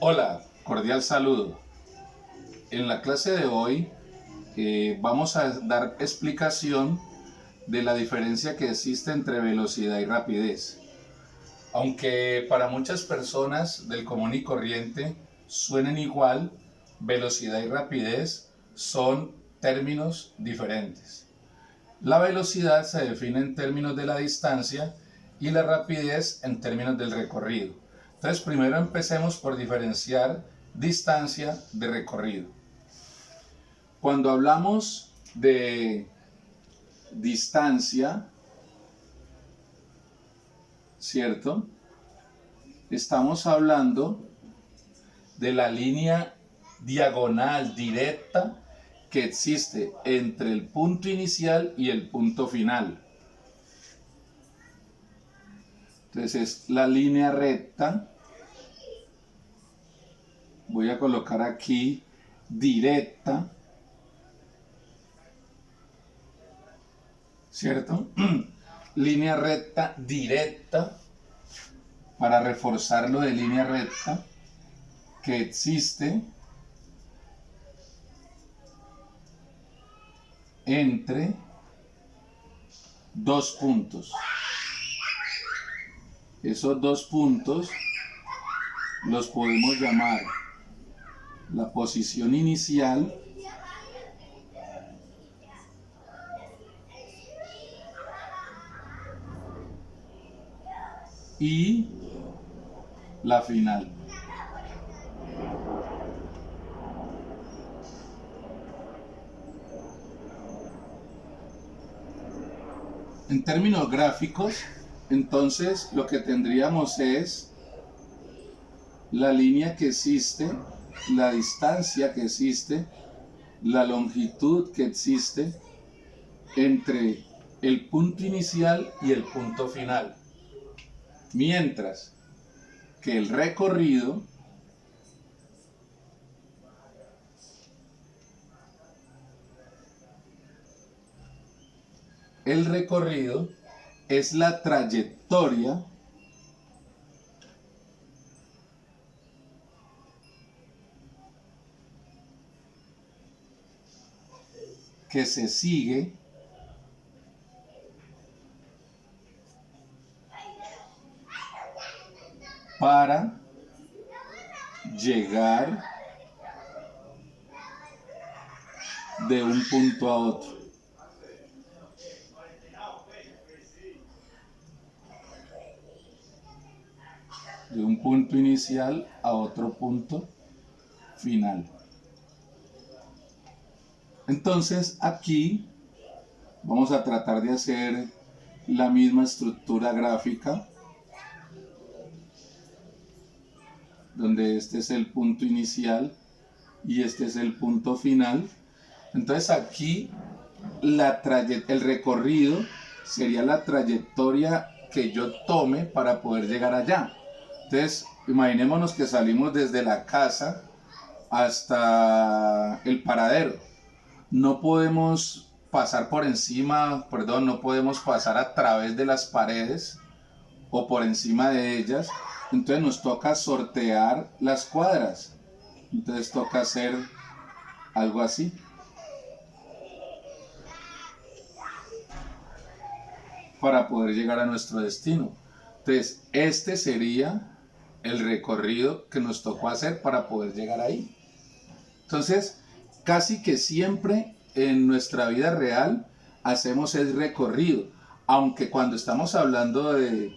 Hola, cordial saludo. En la clase de hoy vamos a dar explicación de la diferencia que existe entre velocidad y rapidez. Aunque para muchas personas del común y corriente suenen igual, velocidad y rapidez son términos diferentes. La velocidad se define en términos de la distancia y la rapidez en términos del recorrido. Entonces, primero empecemos por diferenciar distancia de recorrido. Cuando hablamos de distancia, ¿cierto? Estamos hablando de la línea diagonal directa que existe entre el punto inicial y el punto final. Entonces es la línea recta. Voy a colocar aquí directa, ¿cierto? Línea recta directa, para reforzarlo de línea recta, que existe entre dos puntos. Esos dos puntos los podemos llamar la posición inicial y la final. En términos gráficos, entonces lo que tendríamos es la línea que existe, la distancia que existe, la longitud que existe entre el punto inicial y el punto final. Mientras que el recorrido es la trayectoria que se sigue para llegar de un punto a otro. De un punto inicial a otro punto final. Entonces aquí vamos a tratar de hacer la misma estructura gráfica, donde este es el punto inicial y este es el punto final. Entonces aquí el recorrido sería la trayectoria que yo tome para poder llegar allá. Entonces imaginémonos que salimos desde la casa hasta el paradero. No podemos pasar por encima, no podemos pasar a través de las paredes o por encima de ellas. Entonces nos toca sortear las cuadras. Entonces toca hacer algo así. Para poder llegar a nuestro destino. Entonces este sería el recorrido que nos tocó hacer para poder llegar ahí. Entonces casi que siempre en nuestra vida real hacemos el recorrido, aunque cuando estamos hablando de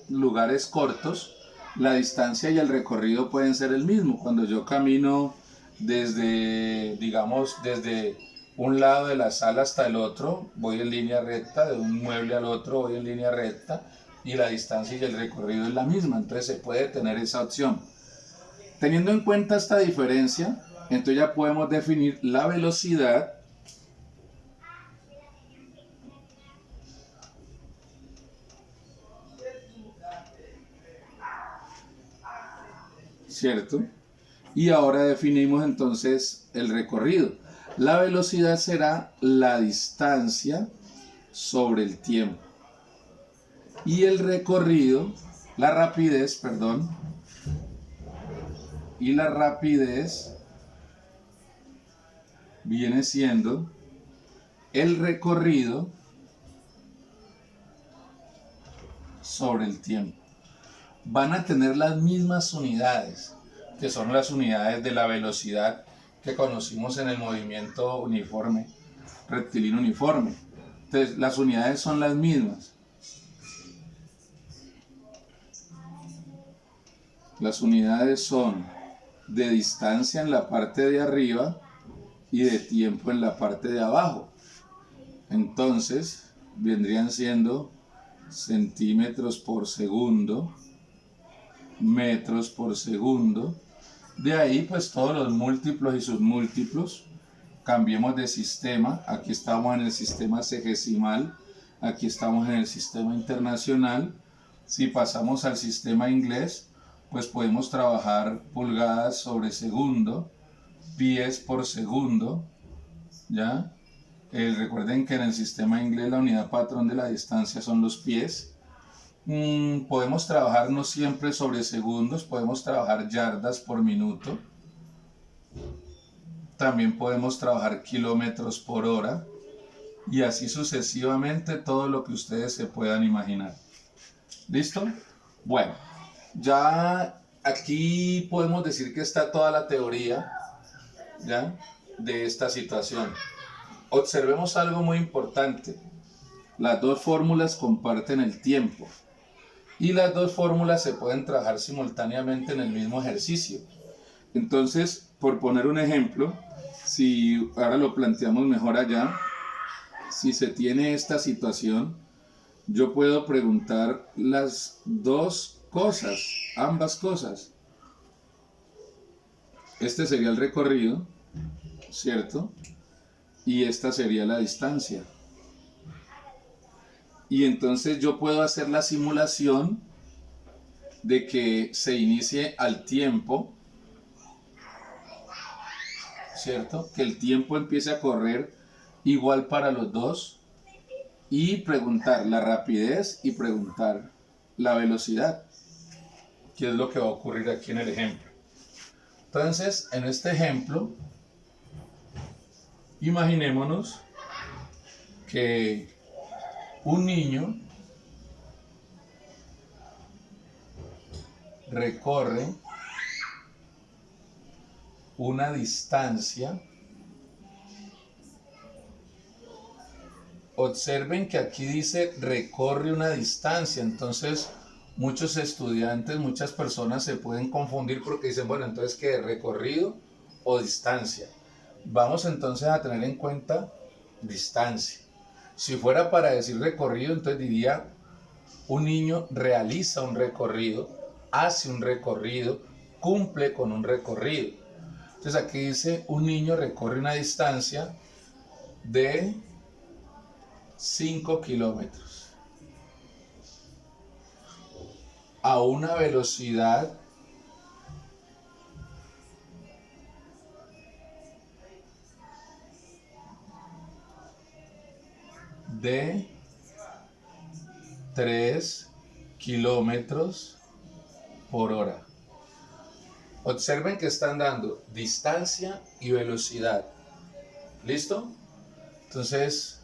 lugares cortos, la distancia y el recorrido pueden ser el mismo. Cuando yo camino desde un lado de la sala hasta el otro, voy en línea recta, de un mueble al otro voy en línea recta, y la distancia y el recorrido es la misma. Entonces se puede tener esa opción. Teniendo en cuenta esta diferencia, entonces ya podemos definir la velocidad ¿cierto? Y ahora definimos entonces el recorrido. La velocidad será la distancia sobre el tiempo. Y el recorrido, la rapidez, y la rapidez viene siendo el recorrido sobre el tiempo. Van a tener las mismas unidades, que son las unidades de la velocidad que conocimos en el movimiento uniforme, rectilíneo uniforme. Entonces, las unidades son las mismas. Las unidades son de distancia en la parte de arriba y de tiempo en la parte de abajo. Entonces, vendrían siendo centímetros por segundo, metros por segundo. De ahí, pues todos los múltiplos y sus múltiplos. Cambiemos de sistema. Aquí estamos en el sistema sexagesimal, aquí estamos en el sistema internacional. Si pasamos al sistema inglés, pues podemos trabajar pulgadas sobre segundo, pies por segundo, ¿ya? Recuerden que en el sistema inglés la unidad patrón de la distancia son los pies. Podemos trabajar no siempre sobre segundos, podemos trabajar yardas por minuto. También podemos trabajar kilómetros por hora y así sucesivamente todo lo que ustedes se puedan imaginar. ¿Listo? Bueno, ya aquí podemos decir que está toda la teoría, ¿ya?, de esta situación. Observemos algo muy importante. Las dos fórmulas comparten el tiempo y las dos fórmulas se pueden trabajar simultáneamente en el mismo ejercicio. Entonces, por poner un ejemplo, si ahora lo planteamos mejor allá, si se tiene esta situación, yo puedo preguntar las dos cosas, ambas cosas. Este sería el recorrido, ¿cierto? Y esta sería la distancia. Y entonces yo puedo hacer la simulación de que se inicie al tiempo, ¿cierto? Que el tiempo empiece a correr igual para los dos y preguntar la rapidez y preguntar la velocidad, que es lo que va a ocurrir aquí en el ejemplo. Entonces, en este ejemplo, imaginémonos que un niño recorre una distancia. Observen que aquí dice recorre una distancia, entonces muchos estudiantes, muchas personas se pueden confundir porque dicen, bueno, entonces ¿qué? ¿Recorrido o distancia? Vamos entonces a tener en cuenta distancia. Si fuera para decir recorrido, entonces diría un niño realiza un recorrido, hace un recorrido, cumple con un recorrido. Entonces aquí dice un niño recorre una distancia de 5 kilómetros a una velocidad de 3 kilómetros por hora. Observen que están dando distancia y velocidad. ¿Listo? Entonces,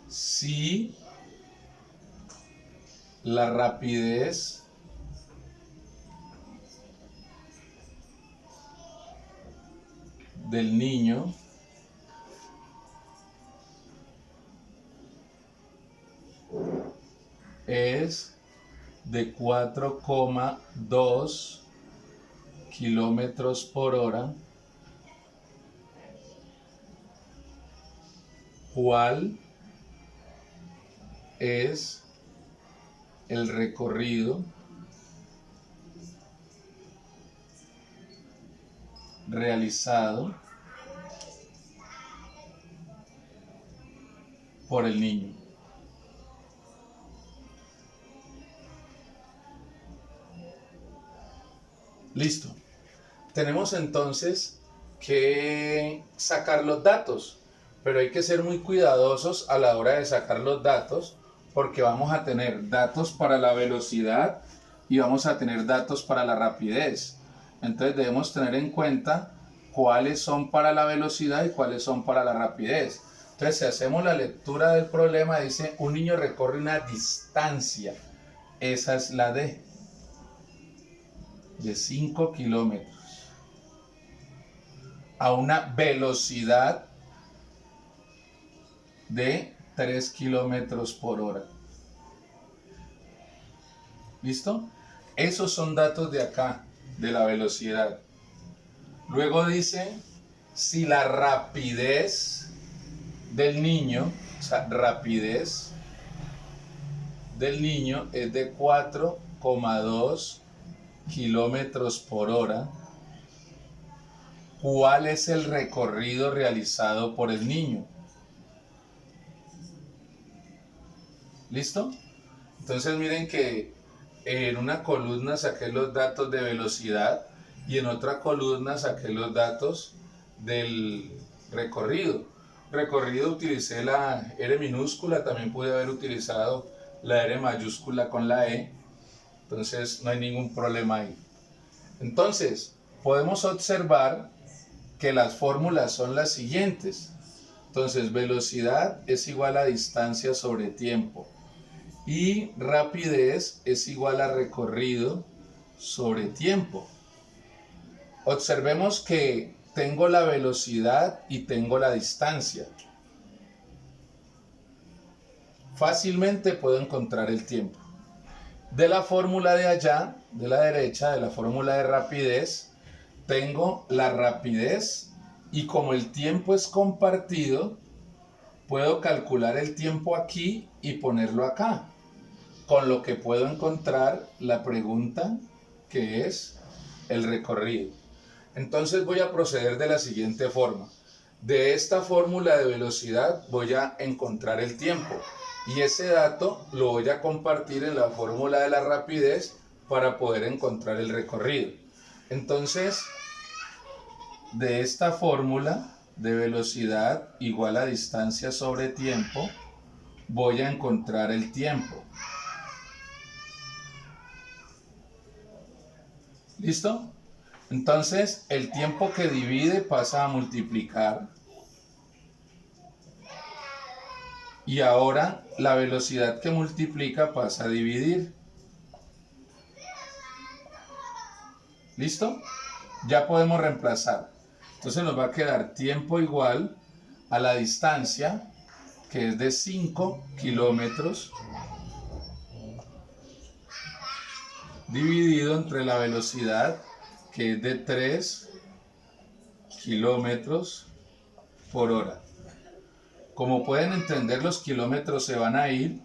si la rapidez del niño es de 4,2 kilómetros por hora, ¿cuál es el recorrido realizado por el niño? Listo. Tenemos entonces que sacar los datos, pero hay que ser muy cuidadosos a la hora de sacar los datos porque vamos a tener datos para la velocidad y vamos a tener datos para la rapidez. Entonces debemos tener en cuenta cuáles son para la velocidad y cuáles son para la rapidez. Entonces, si hacemos la lectura del problema, dice, un niño recorre una distancia. Esa es la D, de 5 kilómetros. A una velocidad de 3 kilómetros por hora. ¿Listo? Esos son datos de acá, de la velocidad. Luego dice, si la rapidez del niño, o sea, rapidez del niño es de 4,2 kilómetros por hora, ¿cuál es el recorrido realizado por el niño? ¿Listo? Entonces miren que en una columna saqué los datos de velocidad y en otra columna saqué los datos del recorrido. Recorrido utilicé la R minúscula, también pude haber utilizado la R mayúscula con la E, entonces no hay ningún problema ahí. Entonces, podemos observar que las fórmulas son las siguientes. Entonces, velocidad es igual a distancia sobre tiempo y rapidez es igual a recorrido sobre tiempo. Observemos que tengo la velocidad y tengo la distancia. Fácilmente puedo encontrar el tiempo. De la fórmula de allá, de la derecha, de la fórmula de rapidez, tengo la rapidez y como el tiempo es compartido, puedo calcular el tiempo aquí y ponerlo acá, con lo que puedo encontrar la pregunta que es el recorrido. Entonces voy a proceder de la siguiente forma. De esta fórmula de velocidad voy a encontrar el tiempo y ese dato lo voy a compartir en la fórmula de la rapidez para poder encontrar el recorrido. Entonces, de esta fórmula de velocidad igual a distancia sobre tiempo, voy a encontrar el tiempo. ¿Listo? Entonces, el tiempo que divide pasa a multiplicar. Y ahora la velocidad que multiplica pasa a dividir. ¿Listo? Ya podemos reemplazar. Entonces nos va a quedar tiempo igual a la distancia, que es de 5 kilómetros, dividido entre la velocidad, que es de 3 kilómetros por hora. Como pueden entender, los kilómetros se van a ir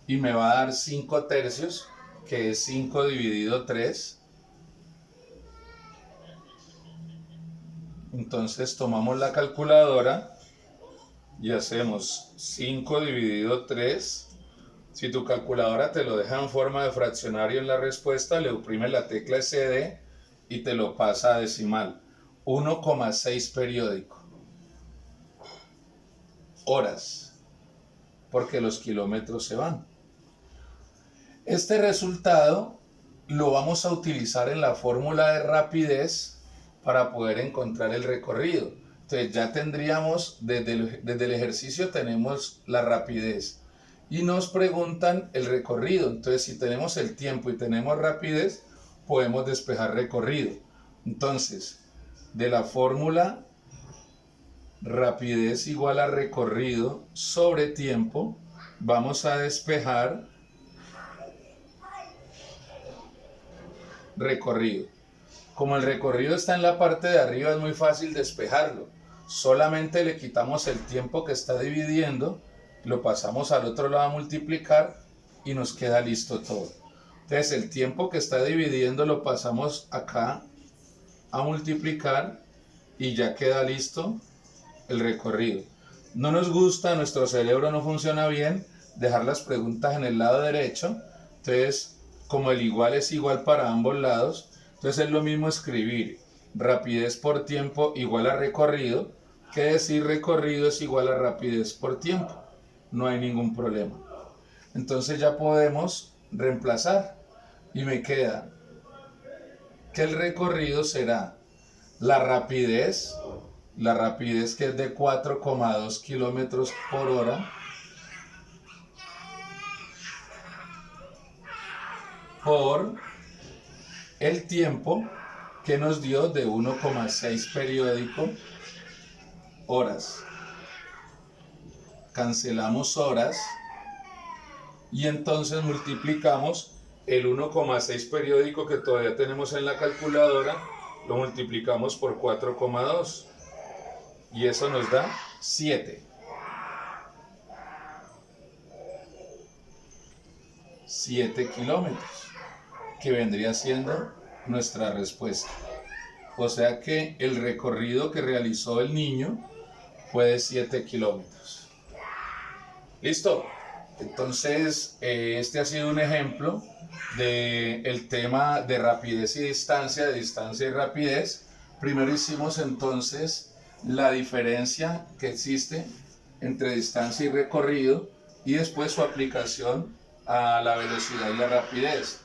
y me va a dar 5 tercios, que es 5 dividido 3. Entonces tomamos la calculadora y hacemos 5 dividido 3. Si tu calculadora te lo deja en forma de fraccionario en la respuesta, le oprimes la tecla SD y te lo pasa a decimal. 1,6 periódico. Horas, porque los kilómetros se van. Este resultado lo vamos a utilizar en la fórmula de rapidez para poder encontrar el recorrido. Entonces ya tendríamos, desde el ejercicio tenemos la rapidez y nos preguntan el recorrido. Entonces si tenemos el tiempo y tenemos rapidez, podemos despejar recorrido. Entonces, de la fórmula rapidez igual a recorrido sobre tiempo, vamos a despejar recorrido. Como el recorrido está en la parte de arriba, es muy fácil despejarlo. Solamente le quitamos el tiempo que está dividiendo, lo pasamos al otro lado a multiplicar y nos queda listo todo. Entonces el tiempo que está dividiendo lo pasamos acá a multiplicar y ya queda listo el recorrido. No nos gusta, nuestro cerebro no funciona bien, dejar las preguntas en el lado derecho. Entonces, como el igual es igual para ambos lados, entonces es lo mismo escribir rapidez por tiempo igual a recorrido que decir recorrido es igual a rapidez por tiempo. No hay ningún problema. Entonces ya podemos reemplazar y me queda que el recorrido será la rapidez que es de 4,2 kilómetros por hora, por el tiempo que nos dio de 1,6 periódico horas. Cancelamos horas y entonces multiplicamos el 1,6 periódico que todavía tenemos en la calculadora, lo multiplicamos por 4,2 y eso nos da 7. 7 kilómetros, que vendría siendo nuestra respuesta. O sea que el recorrido que realizó el niño fue de 7 kilómetros. ¿Listo? Entonces, este ha sido un ejemplo del tema de rapidez y distancia, de distancia y rapidez. Primero hicimos entonces la diferencia que existe entre distancia y recorrido y después su aplicación a la velocidad y la rapidez.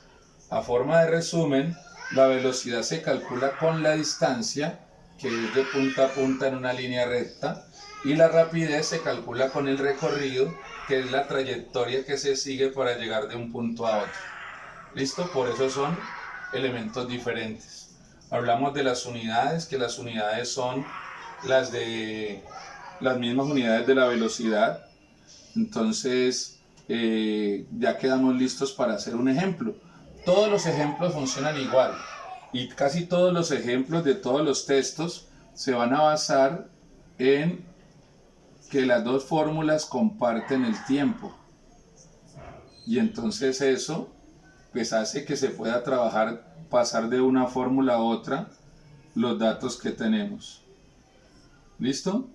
A forma de resumen, la velocidad se calcula con la distancia, que es de punta a punta en una línea recta, y la rapidez se calcula con el recorrido, que es la trayectoria que se sigue para llegar de un punto a otro. ¿Listo? Por eso son elementos diferentes. Hablamos de las unidades, que las unidades son las mismas unidades de la velocidad. Entonces, ya quedamos listos para hacer un ejemplo. Todos los ejemplos funcionan igual y casi todos los ejemplos de todos los textos se van a basar en que las dos fórmulas comparten el tiempo, y entonces eso pues hace que se pueda pasar de una fórmula a otra los datos que tenemos. ¿Listo?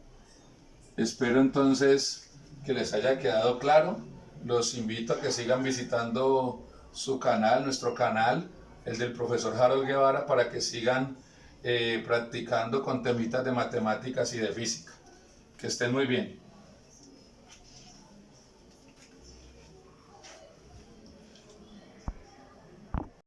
Espero entonces que les haya quedado claro. Los invito a que sigan visitando su canal, nuestro canal, el del profesor Harold Guevara, para que sigan practicando con temitas de matemáticas y de física. Que estén muy bien.